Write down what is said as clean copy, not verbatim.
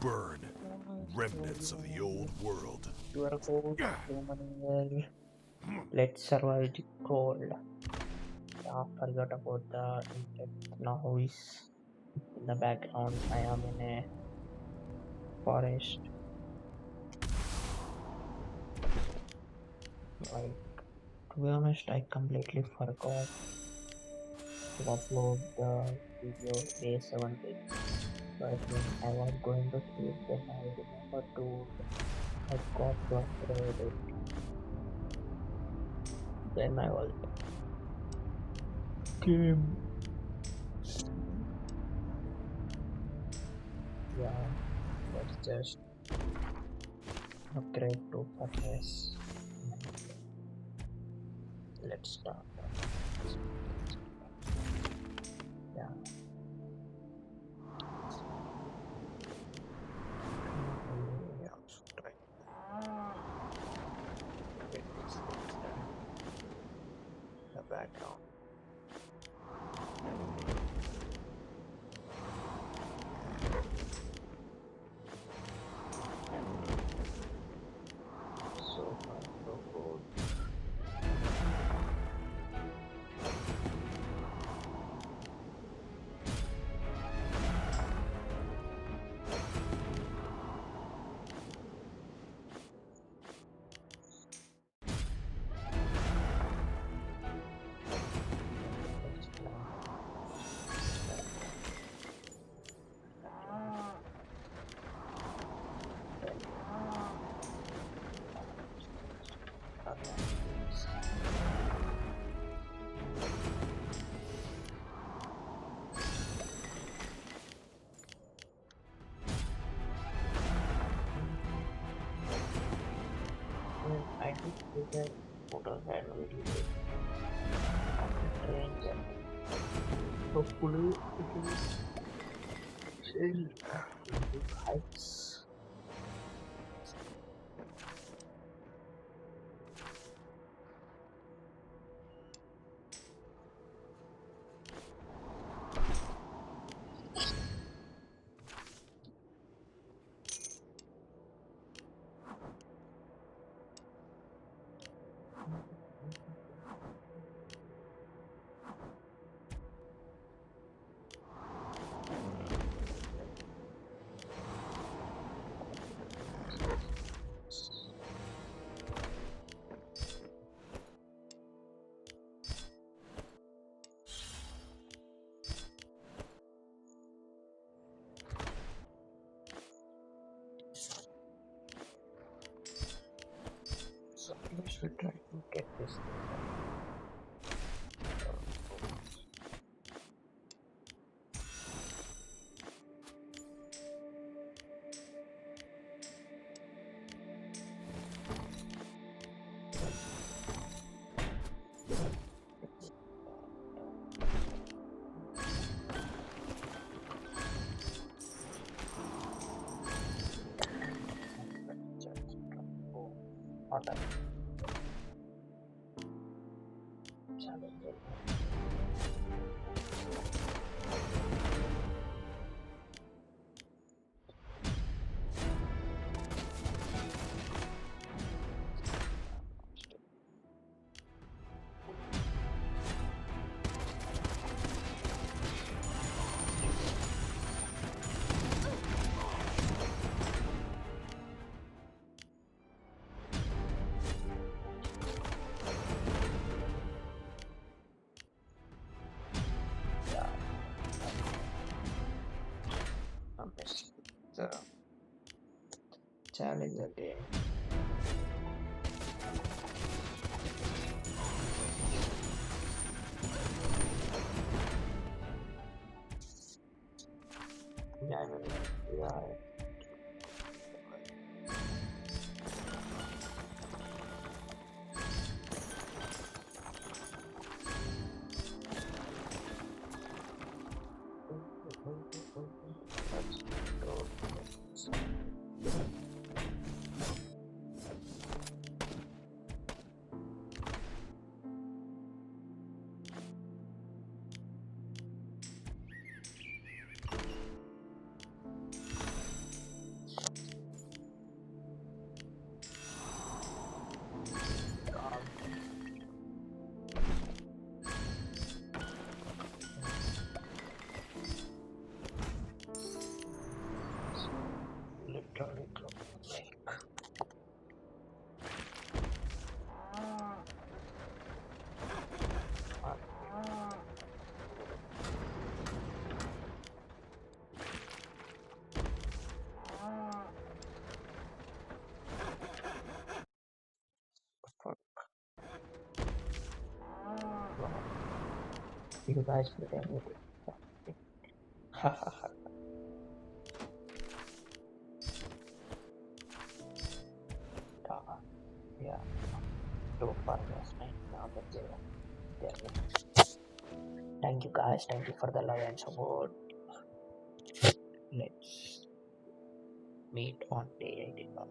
burn. Remnants of the old world. Your host, Human. Let's survive the cold. I forgot about the in-depth noise in the background. I am in a forest. Like, to be honest, I completely forgot to upload the video day 17. But when I was going to sleep, then I remember to I got to upload it. Then I was came. Yeah, let's just upgrade to furnace. Let's start. Yeah. Yeah, so try to get these things done. The background. So far, so good. Let's plan. Then furnace. Well, I did prepare photos and videos of the train journey. Hopefully, it will change into hikes. So we should try to get this thing done. Just order challenge. Yeah, I'm missing the challenge again. Yeah, I mean, yeah, let's go. You guys put anything. Yeah, two farmers, right? Now that they're thank you guys, thank you for the love and support. Let's meet on day 18 of